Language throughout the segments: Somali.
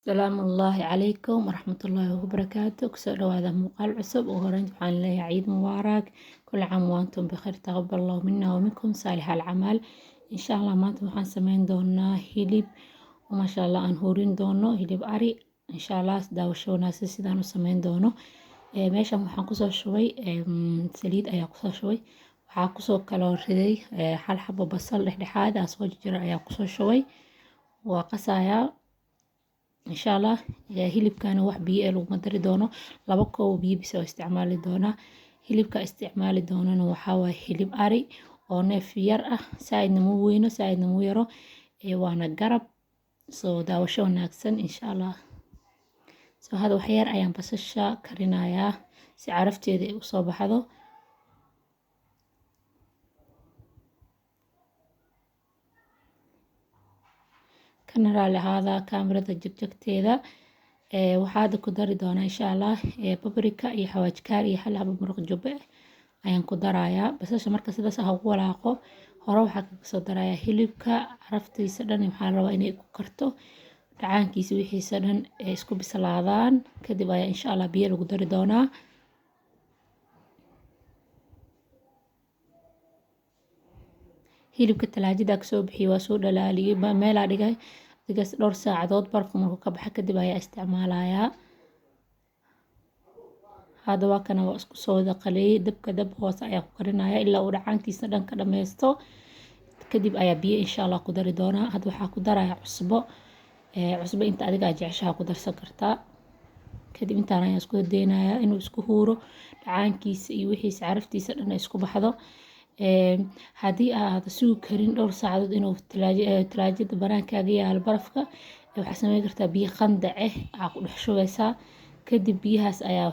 Salaamu Allaahi calaykum waraxmatullaahi wabarakaatu. Kusoo dhawaada muuqaal cusub. Ugu horeynta waxaan leeyahay ciid mubaarak, kulli caam wa antum bikhayr, taqabbal Allahu minna wa minkum saalihal acmaal. Insha Allah maanta waxaan sameyn doonaa hilib oo masha Allah aan hurin doono, hilib ari. Insha Allah daawasho wanaagsan sidaan u sameyn doono. Meeshan waxaan kusoo shubay saliid ayaa kusoo shubay. Waxaa kusoo kaloo riday hal xabo basal dhexdhexaad ah soo jira ayaa kusoo shubay. Waa qasayaa insha Allah hilibkana wax biyo ah lagu dari doono, 2 koob biyo bis oo isticmaali doona. Hilibka isticmaali doonana waxa waa hilib ari oo neef yar ah, saaidna mu weyno saaidna mu yaro, waana garab. Soo daawasho wanaagsan insha Allah. Soo hada wax yar ayaan basasha karinayaa si carafteeda ay u soo baxdo. Kana raali ahaada kaamirada jagjagteeda. Waxaad ku dari doonaa insha Allah paprika iyo xawaajkaar iyo hal xabo maraq jubbe ayaan ku darayaa. Basasha marka sidaas ah ugu walaaqo hore waxaa kaga soo darayaa hilibka, caraftiisa dhan waxaan rabaa inay ku karto, dhacaankiisa wixiisa dhan isku bislaadaan. Kadib ayaa insha Allah biyo lagu dari doonaa. hilibka talaajada ka soo bixiyay waa soo dhalaaliyay meel aan dhigay digas dhowr saacadood baraf markuu ka baxa kadib ayaa isticmaalayaa. Hada waa kana waa isku soo daqalay dab hoose ayaa ku karinayaa ilaa uu dhacaankiisa dhan ka dhameysto. Kadib ayaa biyo insha Allah ku dari doonaa. Hada waxaa ku darayaa cusbo. Cusbo inta adiga jeceshahay ku darsan kartaa. Kadib intaan ayaan isku daynayaa inuu isku huuro dhacaankiisa iyo wixiisa caraftiisa dhan isku baxdo. Haddii aad suuq karin dhowr saacadood inuu talaajada banaankaaga yaalo barafka, waxaad sameyn kartaa biyo qandac ah ku dhex shubaysaa. Kadib biyahaas ayaa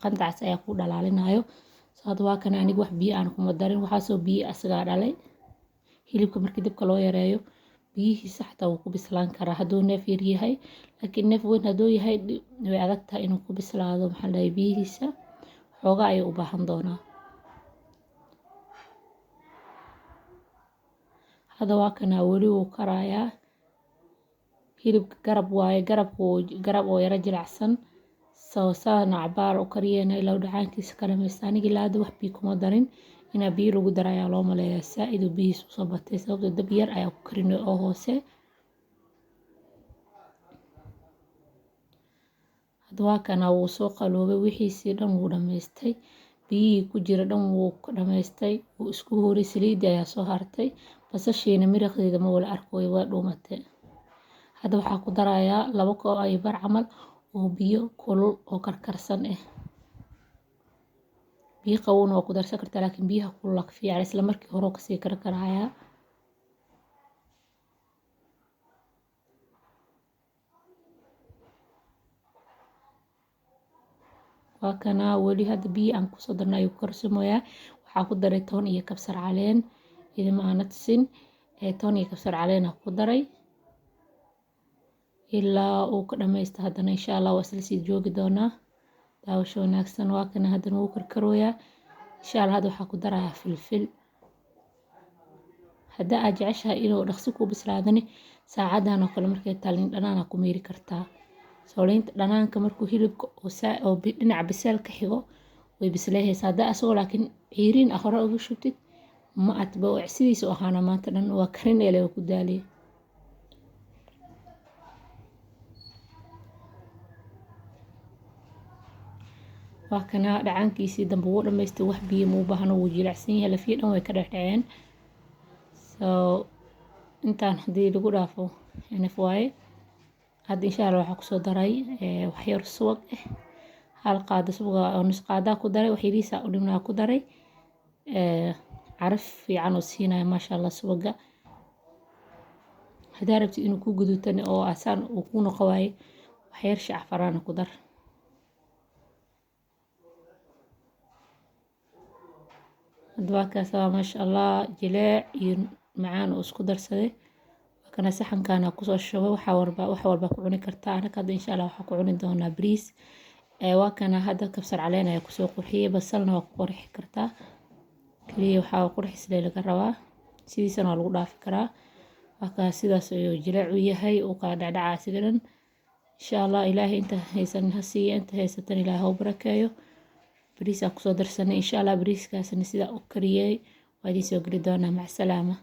qandacaas ayaa ku dhalaalinayo. Soo hada waa kana aniga wax biyo aan kuma darin, waxaa soo biyo asaga dhalay. Hilibka markii dibka loo yareeyo biyihiisa xataa wuu ku bislaan karaa hadduu neef yar yahay, laakiin neef weyn hadduu yahay way adag tahay inuu ku bislaado maxaa dhahay biyihiisa xoogaa ayuu u baahan doonaa. Hada waa kana weli wuu karayaa. Hilibka garab waaye, garab oo yara jilicsan. Soo saana cabaar u kariyeen ilaa dhacaankiisa ka dhameysta. Aniga ilaa hadda wax biyo kuma darin, inaa biyo lagu darayaa loo maleeyaa saaid uu biyihiisa u soo batay sababtoo dab yar ayaa ku karinay oo hoose. Hada waa kana wuu soo qaloobay wixiisii dhan wuu dhameystay, biyihii ku jira dhan wuu ka dhameystay, wuu isku huuray saliid ayaa soo hartay. Basashiina miraqdeeda ma wala arkoy waa dhuumatay. Hada waxaa ku darayaa 2 koob ay bar camal oo biyo kulul oo karkarsan ah. Biyo qabow waa ku darsan kartaa laakiin biyaha kulul ka fiican isla markii hore ka sii karkarayaa. Waa kana weli hada biyo aan ku soo darnay ku karsamoyaa. Waxaa ku daray toon iyo kabsar caleen idima aan tusin. Toon iyo kabsar caleen ku daray ilaa uu ka dhameysto. Hadana insha Allah waa isla sii joogi doonaa. Daawasho wanaagsan waa kana hadana wuu karkarooyaa. Insha Allah hada waxaa ku darayaa filfil. Hadda aad jeceshahay inuu dhaqso ku bislaadani saacadan oo kale markay talin dhanaan ku meeri kartaa. Sooleynta dhanaanka markuu hilibka oo dhinaca bisel ka xigo way bisleeyaysaa. Hadda asoo laakiin ciiriin ah hore ugu shubtid ma atba oo sidiisa oo ahaana maanta dhan waa karinay leh ku daaliyay. Waa kana dhacaankiisii dambe wuu dhameystay wax biyo ma u baahno wuu jilicsan yahay lafiya dhan way ka dhexdhaceen. Soo intaan hadii lagu dhaafo naf waaye. Hadda insha Allah waxaa ku soo daray wax yar subag ah. Hal qaado subag oo nus qaada ku daray wax yariisa u dhimnaa ku daray. Caraf fiican oo siinaya masha Allah subaga. Haddii rabtid inuu ku guduutan oo asaan uu ku noqowaay wax yar shacfaraan ku dar. Hadda waa kaas masha Allah jilaac iyo macaan oo isku darsaday. Kana saxankaana ku soo shubay wax walba ku cuni kartaa. Anaka hadda insha Allah waxaa ku cuni doonaa bariis. Waa kana hadda kabsar caleen ayaa ku soo qurxiyay, basalna waa ku qurxi kartaa. Kaliya waxaa qurxisay laga rabaa. Sidiisana waa lagu dhaafi karaa. Waa kaas sidaas ayuu jilaac u yahay oo ka dhacdhaca sidan. insha allah ilaahay inta haysan ha siiya, inta haysatan ilaahay ha u barakeeyo. bariis aan kusoo darsanay insha allah. bariiskaasna sidaa u kariyey waa idiin soo geli doonaa. mac salaama.